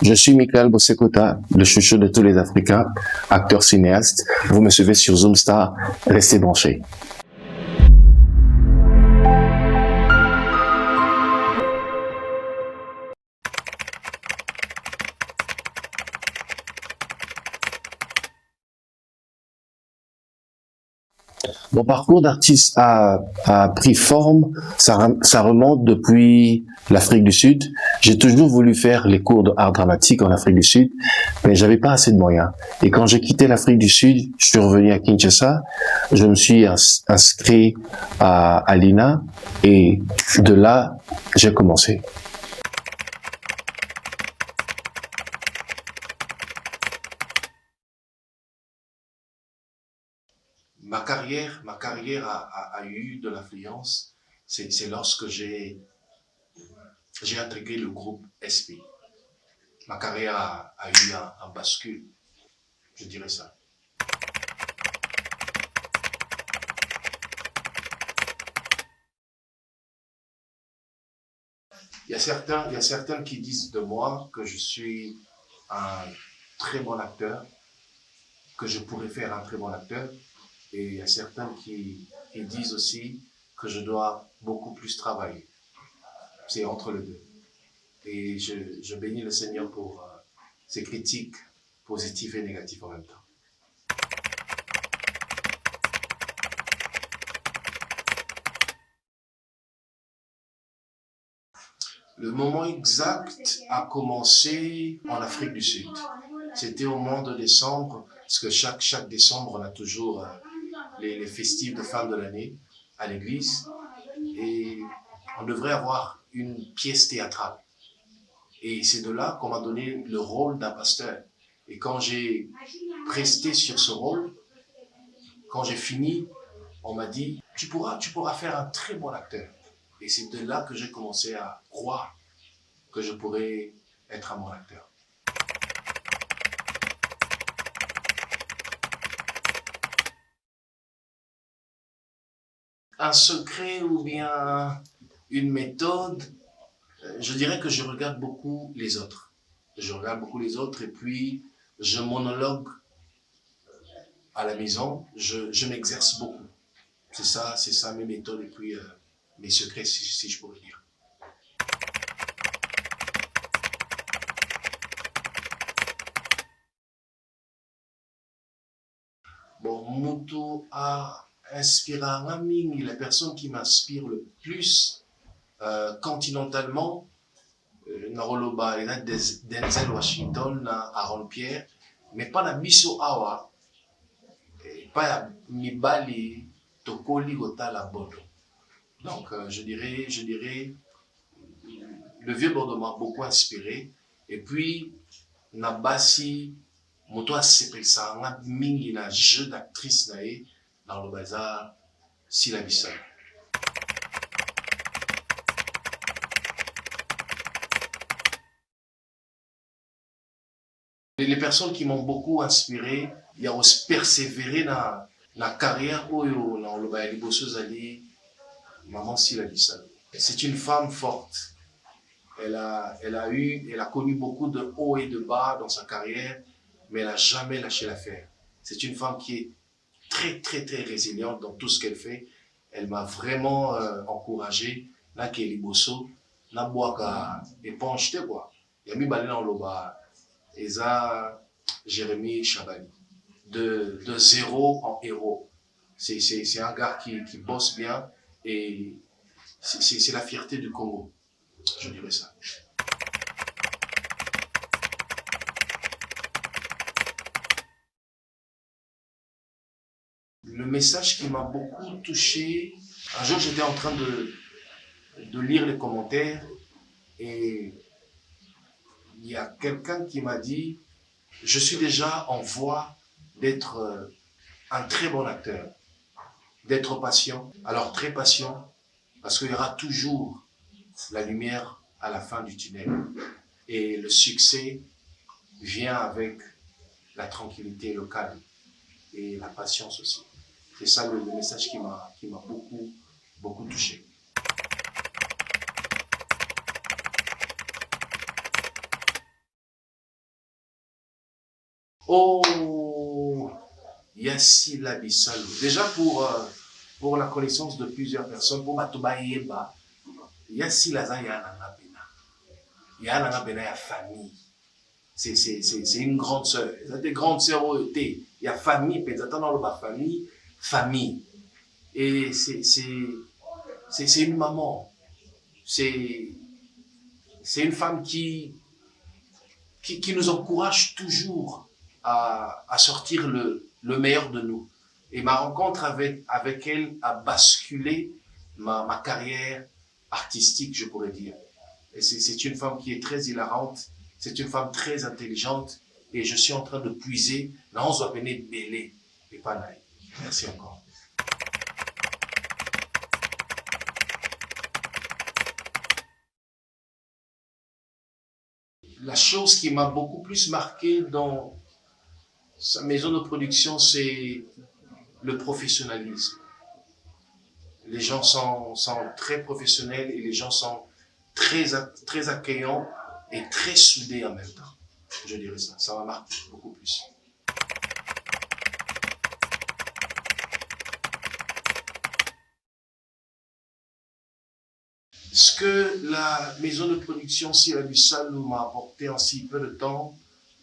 Je suis Michael Bossekota, le chouchou de tous les Africains, acteur cinéaste. Vous me suivez sur Zoomstar, restez branchés. Mon parcours d'artiste a pris forme, ça remonte depuis l'Afrique du Sud. J'ai toujours voulu faire les cours d'art dramatique en Afrique du Sud, mais j'avais pas assez de moyens. Et quand j'ai quitté l'Afrique du Sud, je suis revenu à Kinshasa, je me suis inscrit à l'INA et de là, j'ai commencé. Ma carrière a eu de l'influence. C'est lorsque j'ai intégré le groupe SP. Ma carrière a eu un bascule, je dirais ça. Il y a certains qui disent de moi que je suis un très bon acteur, que je pourrais faire un très bon acteur. Et il y a certains qui disent aussi que je dois beaucoup plus travailler. C'est entre les deux. Et je bénis le Seigneur pour ces critiques positives et négatives en même temps. Le moment exact a commencé en Afrique du Sud. C'était au mois de décembre, parce que chaque décembre, on a toujours les festifs de fin de l'année à l'église. Et on devrait avoir une pièce théâtrale. Et c'est de là qu'on m'a donné le rôle d'un pasteur. Et quand j'ai presté sur ce rôle, quand j'ai fini, on m'a dit, tu pourras faire un très bon acteur. Et c'est de là que j'ai commencé à croire que je pourrais être un bon acteur. Un secret ou bien une méthode, je dirais que je regarde beaucoup les autres. Je regarde beaucoup les autres et puis je monologue à la maison, je m'exerce beaucoup. C'est ça mes méthodes et puis mes secrets, si je pourrais dire. Bon, Moutou a inspiré les personnes qui m'inspirent le plus continentalement. Naroloba, il y a Denzel Washington, Aaron Pierre, mais pas la Miso Awa, pas la Mibali Tokoli Gotala Bodo. Donc, je dirais, le vieux Bordeaux m'a beaucoup inspiré. Et puis, Nabasi, Moto Sepelsa, on a mis un jeu d'actrice dans le bazar, Silabissa. Les personnes qui m'ont beaucoup inspiré, il y a aussi persévérer dans la carrière où dans le bazar, maman Silabissa. C'est une femme forte. Elle a connu beaucoup de hauts et de bas dans sa carrière, mais elle n'a jamais lâché l'affaire. C'est une femme qui est très, très, très résiliente dans tout ce qu'elle fait. Elle m'a vraiment encouragé. Là, Kelly Bosso, na boaka éponge, quoi. Yami Balena Oloba, Eza Jérémy Chabani. De zéro en héros. C'est un gars qui bosse bien et c'est la fierté du Congo. Je dirais ça. Le message qui m'a beaucoup touché, un jour j'étais en train de lire les commentaires et il y a quelqu'un qui m'a dit « Je suis déjà en voie d'être un très bon acteur, d'être patient. » Alors très patient, parce qu'il y aura toujours la lumière à la fin du tunnel. Et le succès vient avec la tranquillité, le calme et la patience aussi. C'est ça le message qui m'a beaucoup touché. Oh, Yassila Bissalo. Déjà pour la connaissance de plusieurs personnes, pour Matoba Yeba, Yassila Zayananga Bena. Yananga Bena ya famille. C'est une grande sœur. C'est des grandes sœurs au thé. Il y a famille, peut-être dans la famille, famille. Et c'est une maman. C'est une femme qui nous encourage toujours à sortir le meilleur de nous. Et ma rencontre avec elle a basculé ma carrière artistique, je pourrais dire. Et c'est une femme qui est très hilarante, c'est une femme très intelligente, et je suis en train de puiser dans ce qu'on appelle Bélé et Panaï. Merci encore. La chose qui m'a beaucoup plus marqué dans sa maison de production, c'est le professionnalisme. Les gens sont très professionnels et les gens sont très accueillants et très soudés en même temps. Je dirais ça. Ça m'a marqué beaucoup plus. Ce que la maison de production Sila Bissalo m'a apporté en si peu de temps,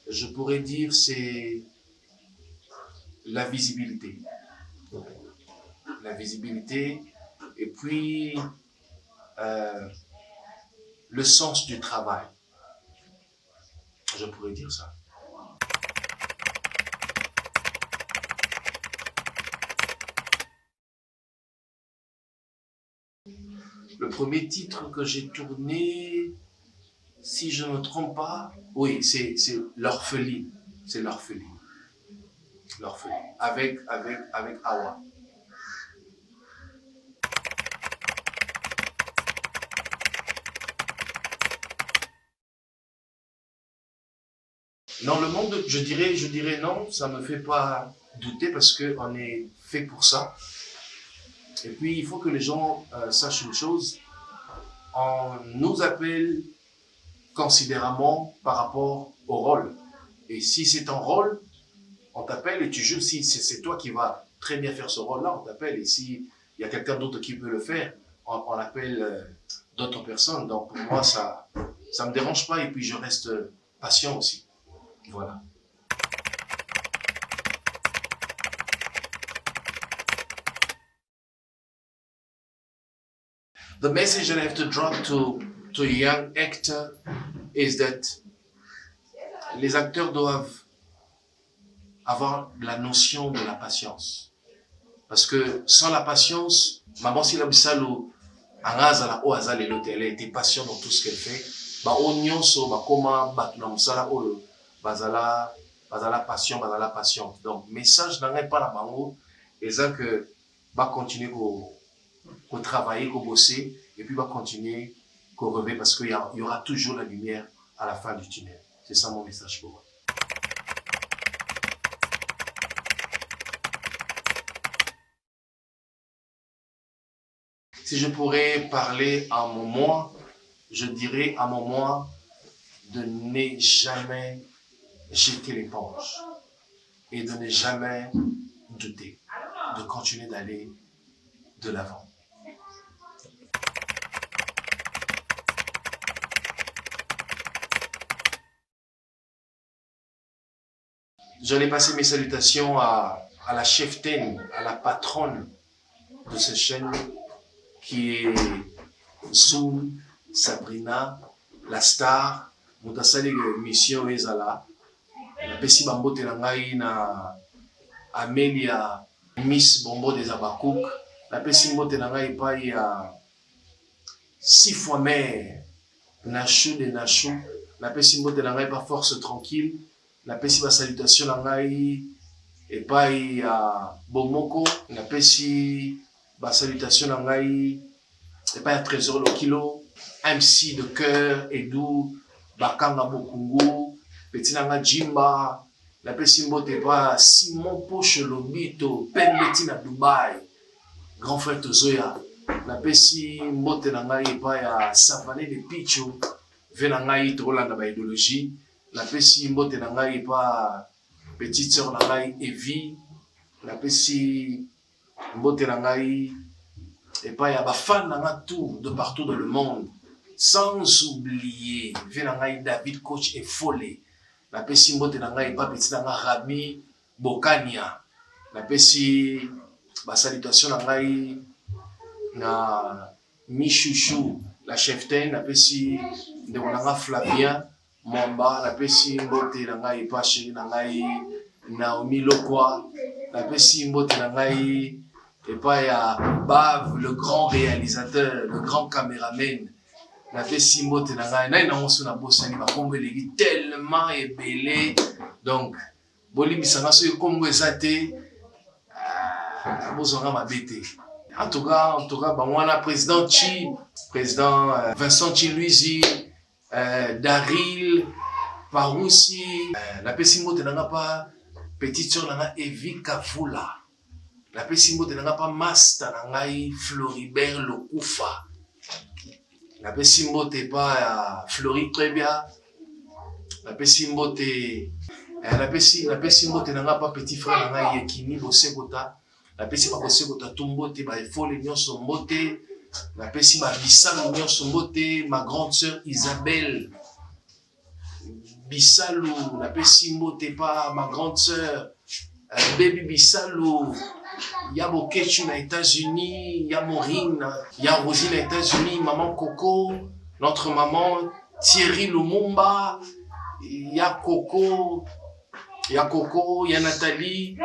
je pourrais dire, c'est la visibilité. La visibilité et puis le sens du travail. Je pourrais dire ça. Le premier titre que j'ai tourné, si je ne me trompe pas, oui, c'est L'Orpheline. C'est L'Orpheline. L'Orpheline. Avec Awa. Dans le monde, je dirais non, ça ne me fait pas douter parce qu'on est fait pour ça. Et puis, il faut que les gens sachent une chose. On nous appelle considérément par rapport au rôle. Et si c'est ton rôle, on t'appelle et tu joues. Si c'est toi qui vas très bien faire ce rôle-là, on t'appelle. Et s'il y a quelqu'un d'autre qui peut le faire, on appelle d'autres personnes. Donc, pour moi, ça ne me dérange pas. Et puis, je reste patient aussi. Voilà. The message that I have to drop to a young actor is that les acteurs doivent avoir la notion de la patience. Parce que sans la patience, Maman Sila Bissalo, elle était patiente dans tout ce qu'elle fait. Bazala patient. Donc, message n'est pas la bango, et ça que va continuer à travailler, à bosser, et puis va continuer à rêver parce qu'il y aura toujours la lumière à la fin du tunnel. C'est ça mon message pour moi. Si je pourrais parler à mon moi, je dirais à mon moi de ne jamais jeter l'éponge et de ne jamais douter, de continuer d'aller de l'avant. J'allais passer mes salutations à la cheftaine, à la patronne de cette chaîne qui est Zoom, Sabrina, la star, Moutasali Mission Ezala. La pesi bambote na ngai na Amelia Miss Bombo des Abakouk. La pesi mbote na ngai pa ya 6 fois mère Nachou de Nachou. La pesi mbote na ngai pa Force Tranquille. La pesi ba salutation na ngai et pa ya Bomoko. La pesi ba salutation na ngai et pa ya Trésor Lokilo. MC de cœur Edou Bakanga Bokungu. Petit nanga Jimba, la pesi mbote pa Simon Poche Lobito, Pembeti na Dubaï, grand frère Tozoya, la pesi mbote nanga pa ya Savané de Picho, ve nanga Rolanda ba idéologie, la pesi mbote nanga pa petite sœur Nangai Evi, napesi mbote Nangai, et pas y a fan Nanga tout de partout dans le monde, sans oublier Nangai David Coach et Follet, napesi mbote Nangai pas petit Nanga Rami Bokania, napesi ba salutation Nangai na Michouchou la cheftaine, napesi de Nanga Flavien Momba, napesi mbote Nangai pas chéri Nangai Naomi Lokwa, napesi mbote Nangai et pas ya Bav, le grand réalisateur, le grand caméraman, napesi mbote Nangai na ina onso na bosani ba kombo legi tellement ebelé, donc bolimi sanga so kombo ezate bozonga mabete. En tout cas, bah, président Chi, président Vincent Chiluizi, Daryl, Paroussi, la Pessimbo de Nangapa, petite sœur Nanga Evi Kavula, la Pessimbo de Nangapa Master Nangai Floribert Lokoufa, la Pessimbo de pas Flori Trebia, la Pessimbo de Nangapa petit frère Nangai Yekini Bosekota. La pesi ma koseko ta tumbote ba efole nyonso mbote, la pesi ma bisalo nyonso mbote, ma grande sœur Isabelle Bisalo, la pesi mbote pa ma grande sœur Baby Bisalo, ya Bokechu na États-Unis, ya Maureen, ya Rosine na États-Unis, maman Coco, notre maman Thierry Lumumba, ya Coco, ya Nathalie.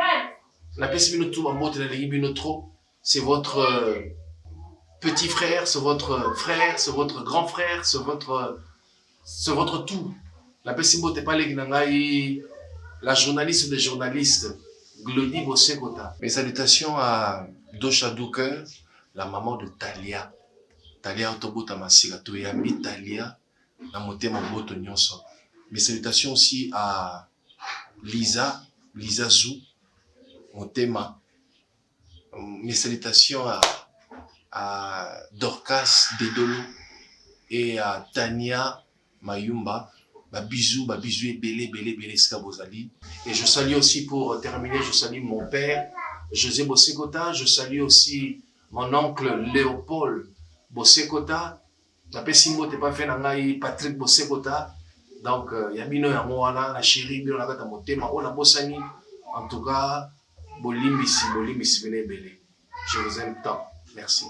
La c'est votre petit frère, c'est votre frère, c'est votre grand frère, c'est votre tout. La Pessimbo n'est pas la journaliste des journalistes, Glody Bosekota. Mes salutations à Dosha Douker, la maman de Talia. Talia Otobota Masika, Toyami Talia, la montée mon boto nyonso. Mes salutations aussi à Lisa Zou. Motema. Mes salutations à Dorcas Dedolo et à Tania Mayumba. Bisous et belé Skabozali. Et je salue aussi, pour terminer, je salue mon père José Bosekota. Je salue aussi mon oncle Léopold Bosekota. La Pessimbo t'es pas fait nangai Patrick Bosekota. Donc yabino ya moana la chérie bino nakata motema ona bosani. En tout cas, Bolimisi, venez belé. Je vous aime tant. Merci.